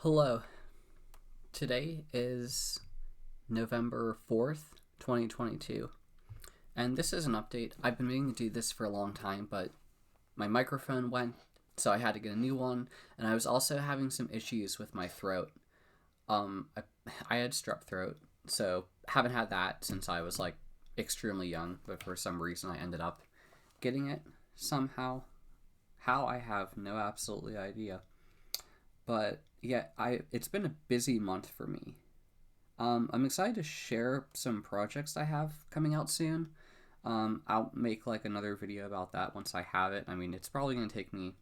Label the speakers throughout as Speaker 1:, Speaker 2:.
Speaker 1: Hello. Today is November 4th, 2022. And this is an update. I've been meaning to do this for a long time, but my microphone went, so I had to get a new one. And I was also having some issues with my throat. I had strep throat, so haven't had that since I was like extremely young, but for some reason I ended up getting it somehow. How, I have no absolutely idea. But yeah, it's been a busy month for me. I'm excited to share some projects I have coming out soon. I'll make like another video about that once I have it. I mean, it's probably going to take me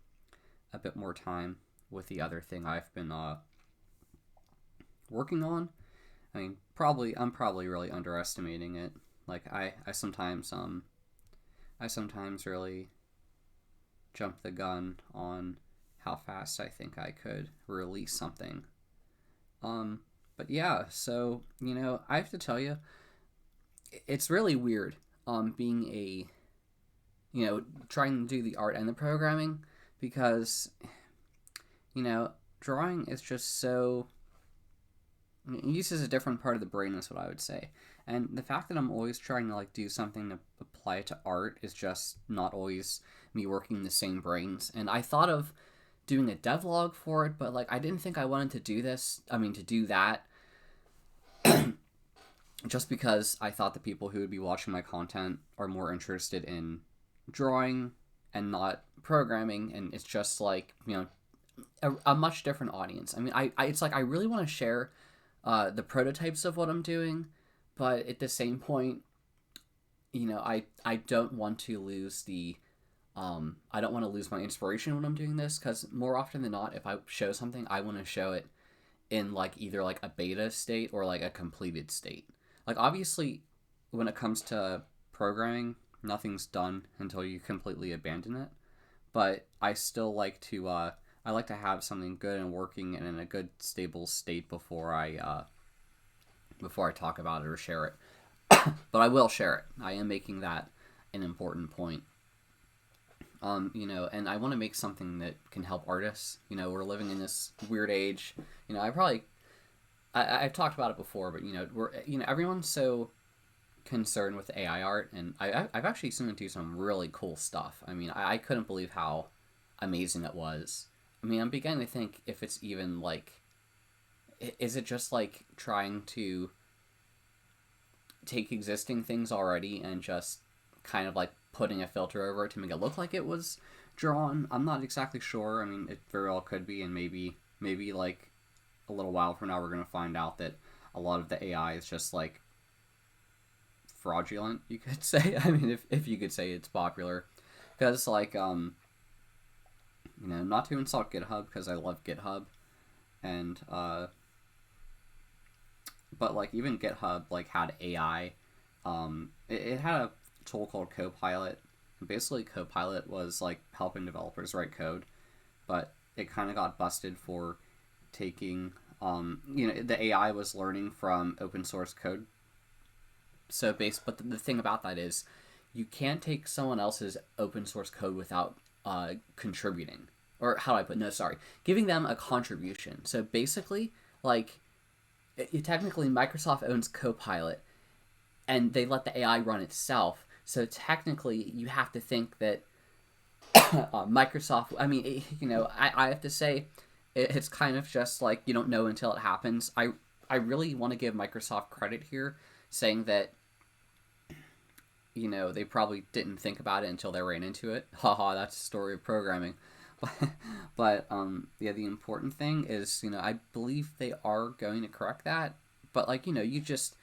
Speaker 1: a bit more time with the other thing I've been working on. I mean, I'm probably really underestimating it. Like I sometimes really jump the gun on how fast I think I could release something. Um, but yeah, so I have to tell you, it's really weird. Being a trying to do the art and the programming because drawing is just so it uses a different part of the brain. Is what I would say, and the fact that I'm always trying to like do something to apply it to art is just not always me working the same brains. And I thought of doing a devlog for it, but like I didn't think I wanted to do this. I mean, to do that, just because I thought the people who would be watching my content are more interested in drawing and not programming, and it's just like a much different audience. I mean, I it's like I really want to share the prototypes of what I'm doing, but at the same point, I don't want to lose the I don't want to lose my inspiration when I'm doing this, because more often than not, if I show something, I want to show it in like either like a beta state or like a completed state. Like obviously, when it comes to programming, nothing's done until you completely abandon it. But I still like to I like to have something good and working and in a good stable state before I talk about it or share it. But I will share it. I am making that an important point. And I want to make something that can help artists. We're living in this weird age. I've talked about it before, but everyone's so concerned with AI art, and I've actually seen it do some really cool stuff. I mean, I couldn't believe how amazing it was. I mean, I'm beginning to think if it's even like, is it just like trying to take existing things already and just kind of like putting a filter over it to make it look like it was drawn? I'm not exactly sure. I mean, it very well could be, and maybe like a little while from now we're gonna find out that a lot of the AI is just like fraudulent. You could say. I mean, if you could say it's popular, because like not to insult GitHub because I love GitHub, and but like even GitHub like had AI. It had a tool called Copilot. And basically, Copilot was like helping developers write code, but it kind of got busted for taking the AI was learning from open source code. But the thing about that is you can't take someone else's open source code without contributing, or how do I put no sorry giving them a contribution. So basically, like technically Microsoft owns Copilot, and they let the AI run itself. So technically, you have to think that Microsoft. I mean, I have to say, it's kind of just like you don't know until it happens. I really want to give Microsoft credit here, saying that they probably didn't think about it until they ran into it. Haha, that's the story of programming. But yeah, the important thing is I believe they are going to correct that. But like you just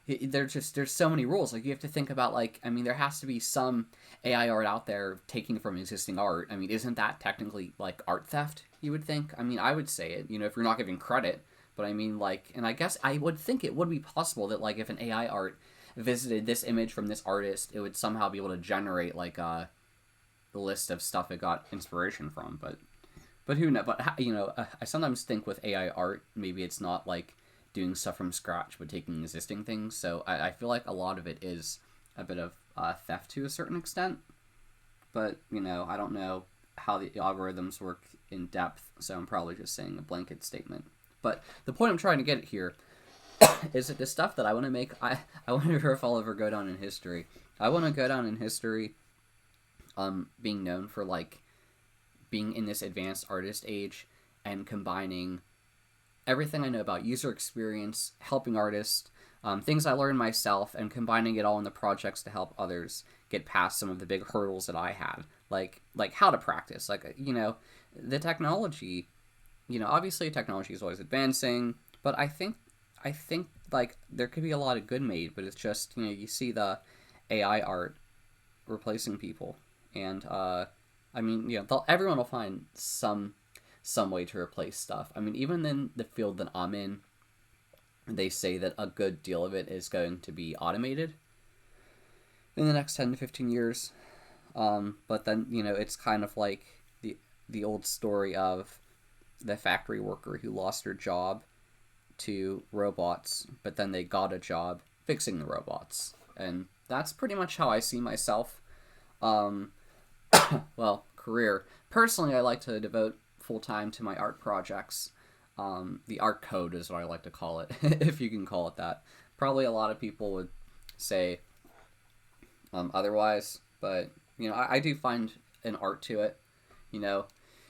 Speaker 1: there's so many rules. Like you have to think about like I mean there has to be some AI art out there taking from existing art. I mean isn't that technically like art theft? You would think. I mean I would say it. If you're not giving credit. But I mean like, and I guess I would think it would be possible that like if an AI art visited this image from this artist, it would somehow be able to generate like the list of stuff it got inspiration from. But who knows? But I sometimes think with AI art, maybe it's not like doing stuff from scratch, but taking existing things. So I feel like a lot of it is a bit of theft to a certain extent. But I don't know how the algorithms work in depth, so I'm probably just saying a blanket statement. But the point I'm trying to get at here is that the stuff that I want to make, I wonder if I'll ever go down in history. I want to go down in history, being known for like being in this advanced artist age and combining everything I know about user experience, helping artists, things I learned myself, and combining it all in the projects to help others get past some of the big hurdles that I had, like how to practice, like the technology. Obviously technology is always advancing, but I think like there could be a lot of good made, but it's just you see the AI art replacing people, and I mean everyone will find some way to replace stuff. I mean, even in the field that I'm in, they say that a good deal of it is going to be automated in the next 10 to 15 years. But then, it's kind of like the old story of the factory worker who lost her job to robots, but then they got a job fixing the robots. And that's pretty much how I see myself. Well, career. Personally, I like to devote full time to my art projects. The art code is what I like to call it, if you can call it that. Probably a lot of people would say otherwise, but I do find an art to it.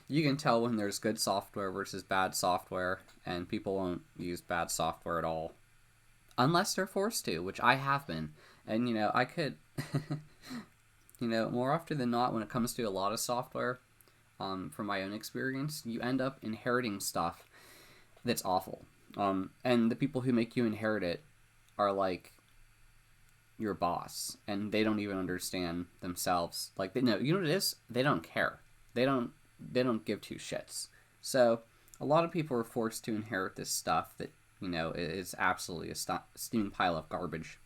Speaker 1: You can tell when there's good software versus bad software, and people won't use bad software at all unless they're forced to, which I have been. And I could more often than not, when it comes to a lot of software, from my own experience, you end up inheriting stuff that's awful. And the people who make you inherit it are like your boss, and they don't even understand themselves. Like, you know what it is? They don't care. They don't give two shits. So a lot of people are forced to inherit this stuff that is absolutely a steaming pile of garbage,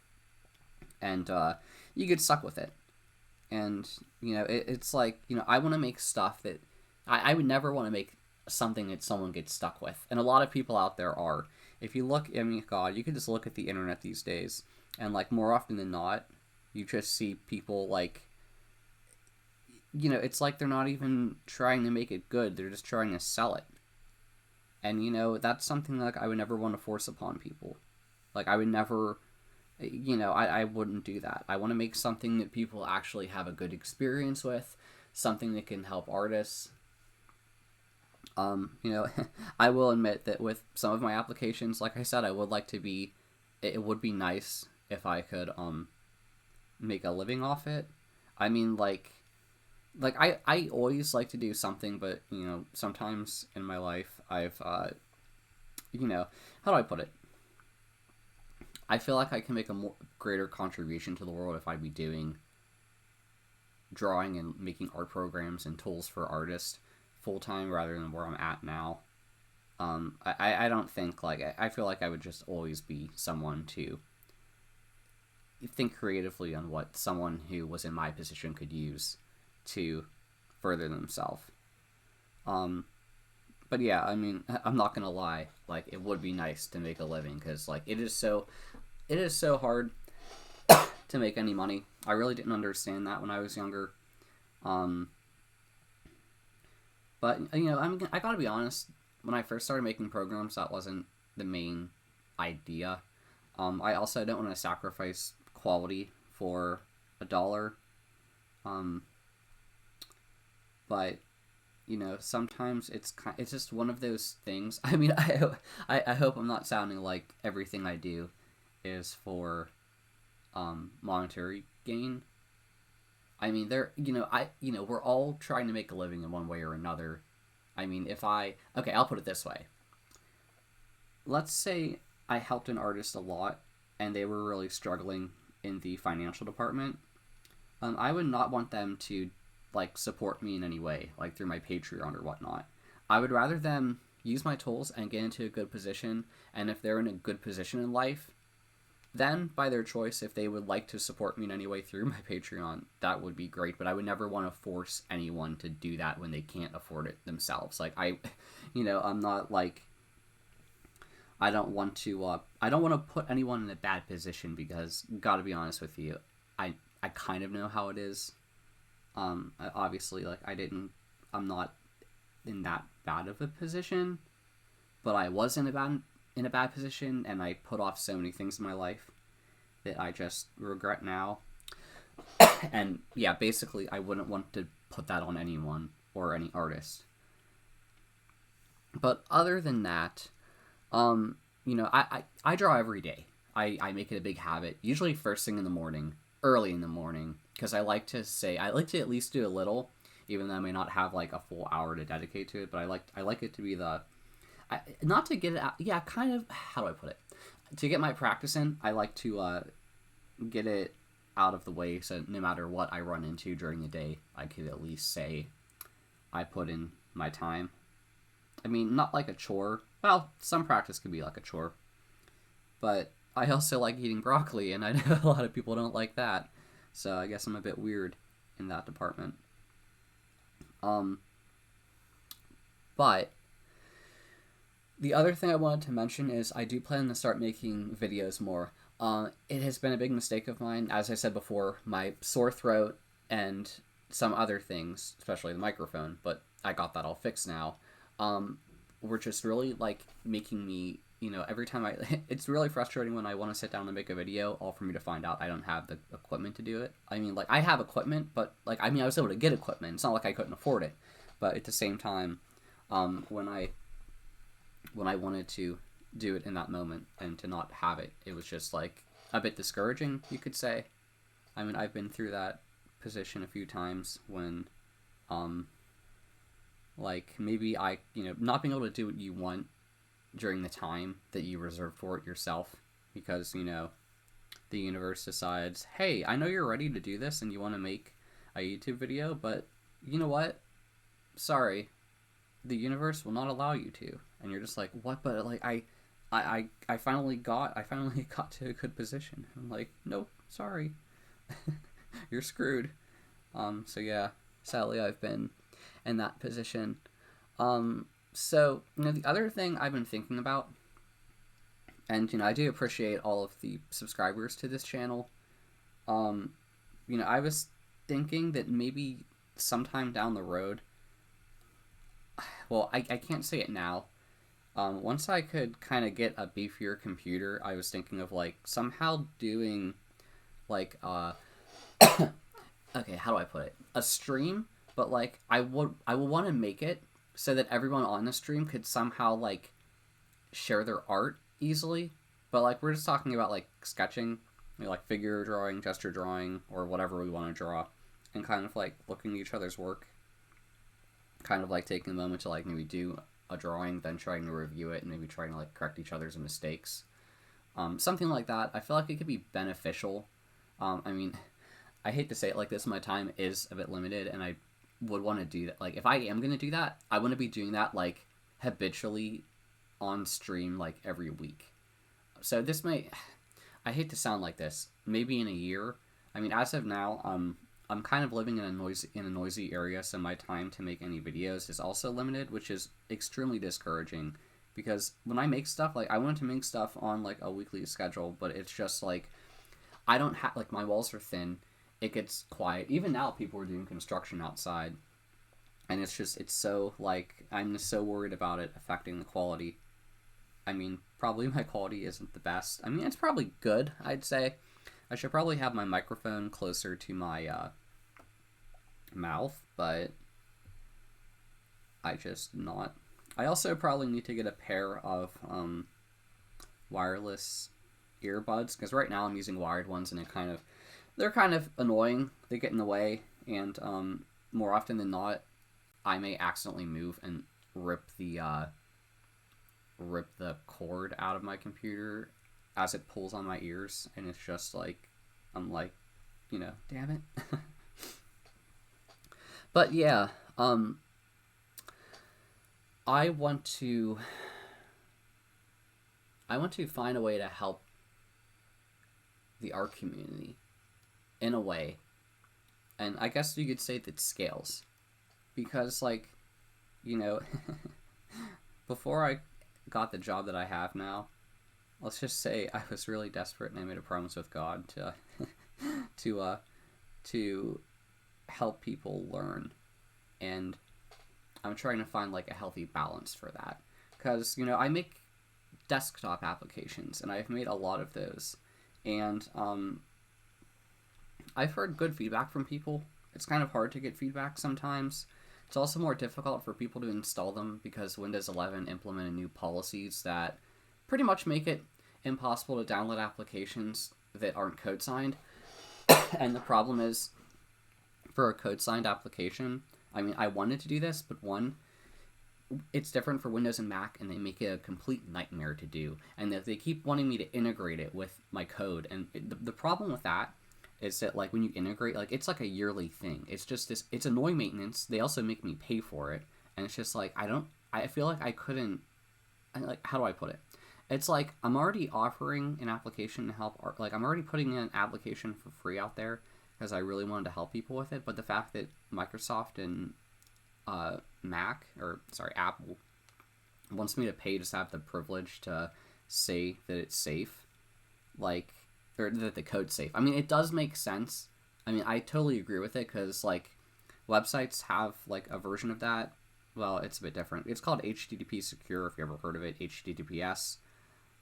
Speaker 1: and you get stuck with it. And it's like I want to make stuff that I would never want to make something that someone gets stuck with, and a lot of people out there are. If you look, I mean, God, you can just look at the internet these days, and like more often than not, you just see people like, it's like they're not even trying to make it good; they're just trying to sell it. And that's something like I would never want to force upon people. Like I would never, I wouldn't do that. I want to make something that people actually have a good experience with, something that can help artists. I will admit that with some of my applications, like I said, I would like to be, it would be nice if I could, make a living off it. I mean, like I always like to do something, but, sometimes in my life, I've, how do I put it? I feel like I can make a greater contribution to the world if I'd be doing drawing and making art programs and tools for artists full-time rather than where I'm at now. I don't think, I feel like I would just always be someone to think creatively on what someone who was in my position could use to further themselves. But yeah, I mean, I'm not gonna lie, it would be nice to make a living, because, it is so hard to make any money. I really didn't understand that when I was younger. But, I gotta be honest, when I first started making programs, that wasn't the main idea. I also don't want to sacrifice quality for $1. But, sometimes it's just one of those things. I mean, I hope I'm not sounding like everything I do is for monetary gain. I mean, we're all trying to make a living in one way or another. I mean, okay, I'll put it this way. Let's say I helped an artist a lot, and they were really struggling in the financial department. I would not want them to, support me in any way, through my Patreon or whatnot. I would rather them use my tools and get into a good position, and if they're in a good position in life, then, by their choice, if they would like to support me in any way through my Patreon, that would be great, but I would never want to force anyone to do that when they can't afford it themselves. I'm not, I don't want to put anyone in a bad position, because, gotta be honest with you, I kind of know how it is. Obviously, I'm not in that bad of a position, but I was in a bad position, and I put off so many things in my life that I just regret now. And yeah, basically, I wouldn't want to put that on anyone or any artist. But other than that, I draw every day. I make it a big habit, usually first thing in the morning, early in the morning, because I like to at least do a little, even though I may not have like a full hour to dedicate to it. But I like it to be not to get it out. Yeah, kind of. How do I put it? To get my practice in, I like to get it out of the way, so no matter what I run into during the day, I could at least say I put in my time. I mean, not like a chore. Well, some practice can be like a chore. But I also like eating broccoli, and I know a lot of people don't like that. So I guess I'm a bit weird in that department. But the other thing I wanted to mention is I do plan to start making videos more. It has been a big mistake of mine. As I said before, my sore throat and some other things, especially the microphone, but I got that all fixed now, were just really, like, making me, every time it's really frustrating when I want to sit down and make a video, all for me to find out I don't have the equipment to do it. I mean, like, I have equipment, but, like, I was able to get equipment. It's not like I couldn't afford it. But at the same time, when I wanted to do it in that moment and to not have it, it was just, like, a bit discouraging, you could say. I mean, I've been through that position a few times when, like, maybe not being able to do what you want during the time that you reserve for it yourself, because, the universe decides, hey, I know you're ready to do this and you want to make a YouTube video, but you know what? Sorry, the universe will not allow you to. And you're just like, what? But, like, I finally got to a good position. I'm like, nope, sorry. You're screwed. So yeah, sadly I've been in that position. So, the other thing I've been thinking about, and, I do appreciate all of the subscribers to this channel. I was thinking that maybe sometime down the road, well, I can't say it now. Once I could kind of get a beefier computer, I was thinking of, like, somehow doing, like, okay, how do I put it? A stream, but, like, I would want to make it so that everyone on the stream could somehow, like, share their art easily. But, like, we're just talking about, like, sketching, like, figure drawing, gesture drawing, or whatever we want to draw, and kind of, like, looking at each other's work. Kind of, like, taking a moment to, like, maybe do a drawing, then trying to review it, and maybe trying to, like, correct each other's mistakes. Something like that. I feel like it could be beneficial. I mean, I hate to say it like this, my time is a bit limited, and I would want to do that. Like, if I am going to do that, I want to be doing that, like, habitually on stream, like, every week. So this may, I hate to sound like this, maybe in a year. I mean, as of now, I'm kind of living in a noisy area, so my time to make any videos is also limited, which is extremely discouraging. Because when I make stuff, like, I want to make stuff on, like, a weekly schedule, but it's just, like, I don't have, like, my walls are thin, it gets quiet. Even now, people are doing construction outside, and it's so, like, I'm just so worried about it affecting the quality. I mean, probably my quality isn't the best. I mean, it's probably good, I'd say. I should probably have my microphone closer to my mouth, but I just not. I also probably need to get a pair of wireless earbuds, because right now I'm using wired ones, and they're kind of annoying. They get in the way, and more often than not, I may accidentally move and rip the cord out of my computer as it pulls on my ears, and it's just like, I'm like, damn it. But yeah, I want to find a way to help the art community in a way, and I guess you could say that scales, because, like, before I got the job that I have now, let's just say I was really desperate, and I made a promise with God to to help people learn, and I'm trying to find, like, a healthy balance for that, because I make desktop applications, and I've made a lot of those, and I've heard good feedback from people. It's kind of hard to get feedback sometimes. It's also more difficult for people to install them because Windows 11 implemented new policies that pretty much make it impossible to download applications that aren't code signed. And the problem is, for a code signed application, I mean, I wanted to do this, but one, it's different for Windows and Mac, and they make it a complete nightmare to do. And they keep wanting me to integrate it with my code. And the problem with that is that, like, when you integrate, like, it's like a yearly thing. It's just this, it's annoying maintenance. They also make me pay for it. And it's just like, I feel like I couldn't, like, how do I put it? It's like, I'm already offering an application to help, like, I'm already putting an application for free out there because I really wanted to help people with it. But the fact that Microsoft and Apple wants me to pay just to have the privilege to say that it's safe, like, or that the code's safe. I mean, it does make sense. I mean, I totally agree with it because, like, websites have, like, a version of that. Well, it's a bit different. It's called HTTP Secure, if you ever heard of it, HTTPS.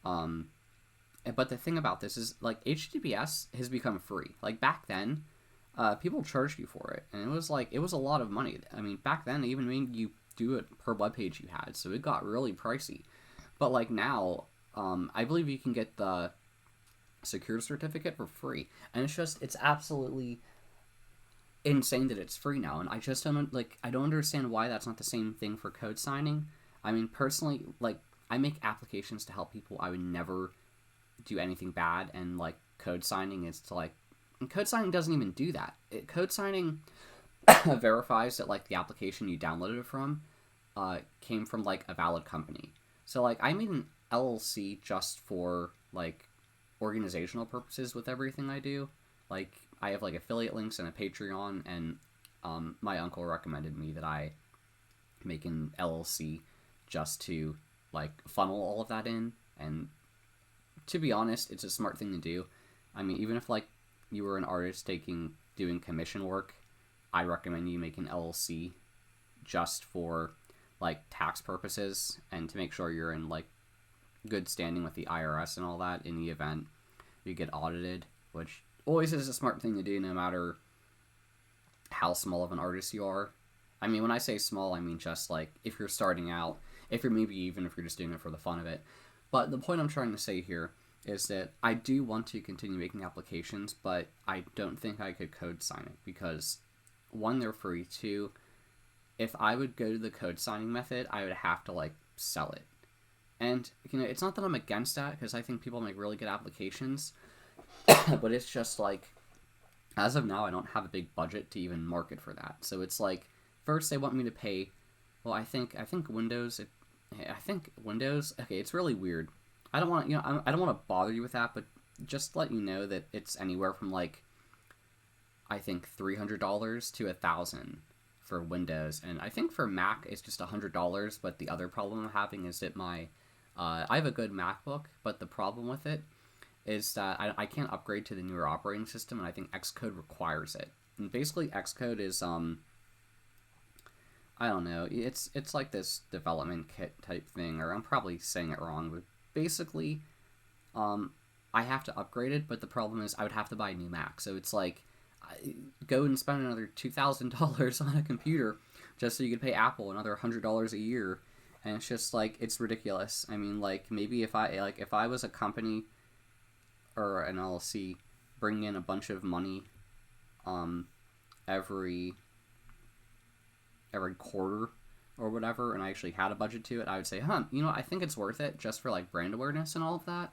Speaker 1: But the thing about this is, like, HTTPS has become free. Like, back then, people charged you for it, and it was a lot of money. I mean, back then, they even made you do it per web page you had, so it got really pricey. But, like, now, I believe you can get the secure certificate for free, and it's absolutely insane that it's free now, and I just don't, like, I don't understand why that's not the same thing for code signing. I mean, personally, like, I make applications to help people. I would never do anything bad, and, like, code signing is to, like, and code signing doesn't even do that. Code signing verifies that, like, the application you downloaded it from came from, like, a valid company. So, like, I made an LLC just for, like, organizational purposes with everything I do. Like, I have, like, affiliate links and a Patreon, and my uncle recommended me that I make an LLC just to, like, funnel all of that in. And to be honest, it's a smart thing to do. I mean, even if, like, you were an artist doing commission work, I recommend you make an LLC just for, like, tax purposes and to make sure you're in, like, good standing with the IRS and all that in the event you get audited, which always is a smart thing to do no matter how small of an artist you are. I mean, when I say small, I mean just, like, if you're starting out, if you're just doing it for the fun of it. But the point I'm trying to say here is that I do want to continue making applications, but I don't think I could code sign it because, one, they're free. Two, if I would go to the code signing method, I would have to, like, sell it. And, it's not that I'm against that, because I think people make really good applications, but it's just, like, as of now, I don't have a big budget to even market for that. So it's like, first they want me to pay, well, I think Windows, okay, it's really weird. I don't want to bother you with that, but just let you know that it's anywhere from, like, I think $300 to $1,000 for Windows, and I think for Mac it's just $100. But the other problem I'm having is that I have a good MacBook, but the problem with it is that I can't upgrade to the newer operating system, and I think Xcode requires it. And basically, Xcode is I don't know, it's like this development kit type thing, or I'm probably saying it wrong, but basically, I have to upgrade it, but the problem is I would have to buy a new Mac. So it's like, go and spend another $2,000 on a computer just so you could pay Apple another $100 a year, and it's just like, it's ridiculous. I mean, like, maybe if I was a company or an LLC bringing in a bunch of money every quarter or whatever, and I actually had a budget to it, I would say, I think it's worth it just for, like, brand awareness and all of that.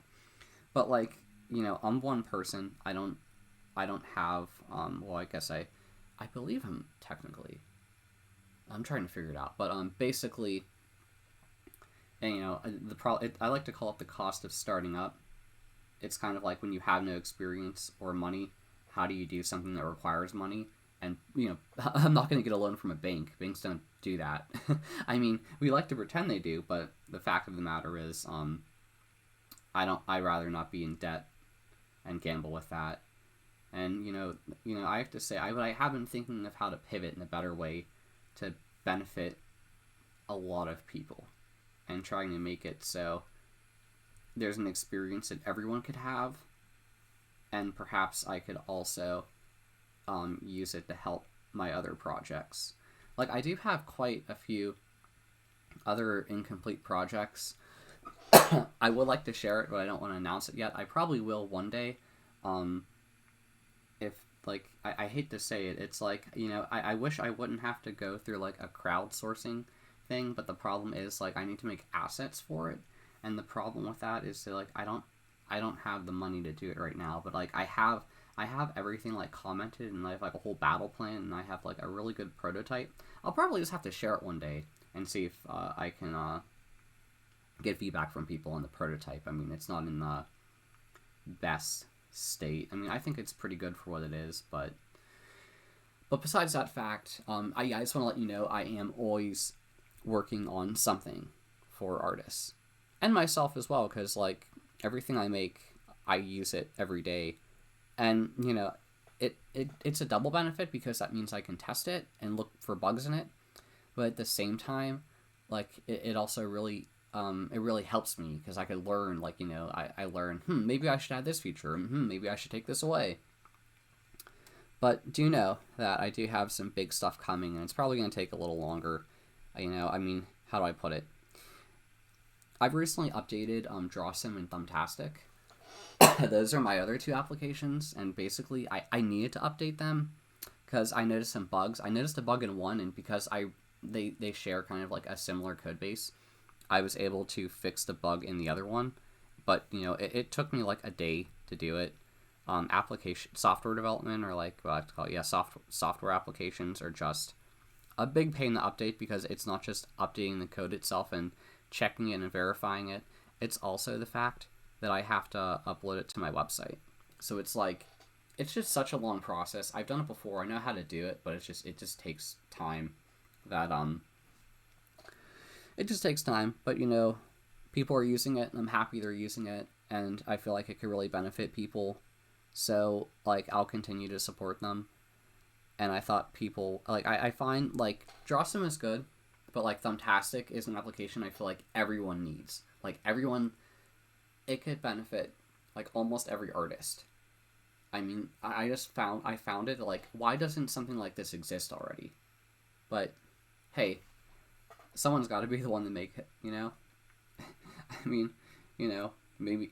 Speaker 1: But, like, I'm one person. I don't have, well, I guess I believe I'm trying to figure it out. But, basically, and, I like to call it the cost of starting up. It's kind of like when you have no experience or money, how do you do something that requires money? And, I'm not going to get a loan from a bank. Banks don't do that. I mean, we like to pretend they do, but the fact of the matter is, I'd rather not be in debt and gamble with that. And, I have to say, I have been thinking of how to pivot in a better way to benefit a lot of people. and trying to make it so there's an experience that everyone could have, and perhaps I could also use it to help my other projects. Like, I do have quite a few other incomplete projects. I would like to share it, but I don't want to announce it yet. I probably will one day. If, like, I hate to say it, it's like, you know, I wish I wouldn't have to go through, like, a crowdsourcing thing, but the problem is, like, I need to make assets for it, and the problem with that is that, like, I don't have the money to do it right now, but, like, I have everything, like, commented, and I have, like, a whole battle plan, and I have, like, a really good prototype. I'll probably just have to share it one day and see if I can get feedback from people on the prototype. I mean, it's not in the best state. I mean, I think it's pretty good for what it is, but besides that fact, I just want to let you know I am always working on something for artists and myself as well, because, like, everything I make, I use it every day, and, you know, it's a double benefit because that means I can test it and look for bugs in it, but at the same time, like, it also really it really helps me because I could learn, like, you know, I learn, maybe I should add this feature, maybe I should take this away. But do know that I do have some big stuff coming, and it's probably going to take a little longer. You know, I mean, how do I put it? I've recently updated Drawsim and Thumbtastic. Those are my other two applications, and basically I needed to update them because I noticed some bugs. I noticed a bug in one, and because they share kind of like a similar code base, I was able to fix the bug in the other one. But, you know, it took me like a day to do it. Software development, or like what I have to call it, software applications are just a big pain to update because it's not just updating the code itself and checking it and verifying it. It's also the fact that I have to upload it to my website. So it's like, it's just such a long process. I've done it before. I know how to do it, but it just takes time. It just takes time. But, you know, people are using it, and I'm happy they're using it, and I feel like it could really benefit people. So, like, I'll continue to support them. And I thought people, like, I find, like, Drawsim is good, but, like, Thumbtastic is an application I feel like everyone needs. Like, everyone, it could benefit, like, almost every artist. I mean, I found it, like, why doesn't something like this exist already? But, hey, someone's got to be the one to make it, you know? I mean, you know, maybe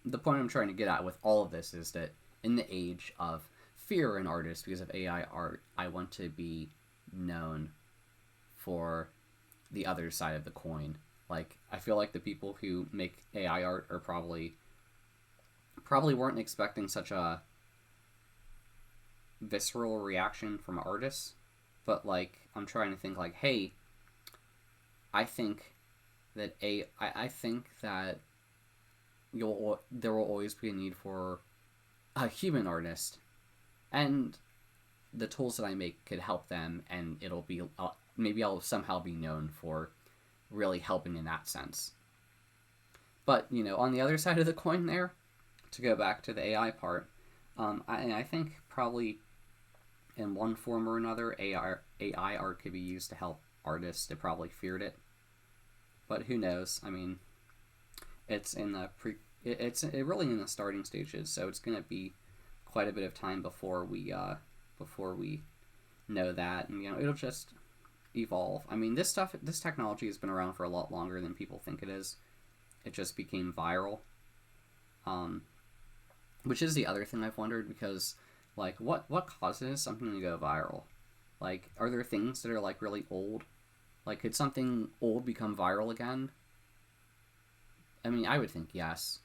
Speaker 1: the point I'm trying to get at with all of this is that in the age of fear in artists because of AI art, I want to be known for the other side of the coin. Like, I feel like the people who make AI art are probably weren't expecting such a visceral reaction from artists, but, like, I'm trying to think, like, hey, I think that I think that there will always be a need for a human artist, and the tools that I make could help them, and it'll be maybe I'll somehow be known for really helping in that sense. But, you know, on the other side of the coin there, to go back to the AI part, I think probably in one form or another, AI art could be used to help artists that probably feared it. But who knows? I mean, it's in the it's really in the starting stages, so it's gonna be quite a bit of time before we know that, and, you know, it'll just evolve. I mean, this technology has been around for a lot longer than people think it is. It just became viral, which is the other thing I've wondered, because, like, what causes something to go viral? Like, are there things that are, like, really old? Like, could something old become viral again? I mean, I would think yes.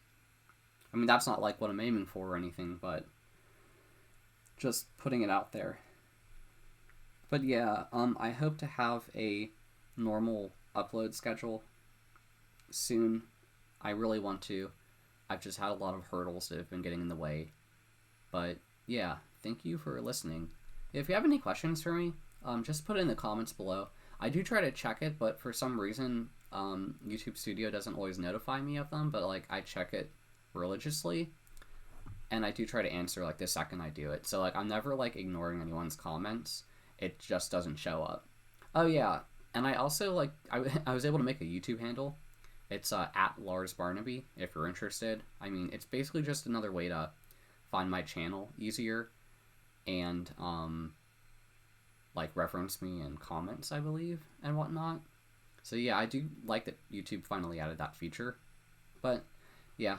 Speaker 1: I mean, that's not, like, what I'm aiming for or anything, but just putting it out there. But yeah, I hope to have a normal upload schedule soon. I really want to. I've just had a lot of hurdles that have been getting in the way. But yeah, thank you for listening. If you have any questions for me, just put it in the comments below. I do try to check it, but for some reason, YouTube Studio doesn't always notify me of them, but, like, I check it religiously, and I do try to answer, like, the second I do it. So, like, I'm never, like, ignoring anyone's comments. It just doesn't show up. Oh, yeah, and I also, like, I was able to make a YouTube handle It's at Lars Barnaby if you're interested. I mean, it's basically just another way to find my channel easier and like reference me in comments, I believe, and whatnot. So yeah, I do like that YouTube finally added that feature. But yeah.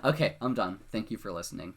Speaker 1: Okay, I'm done. Thank you for listening.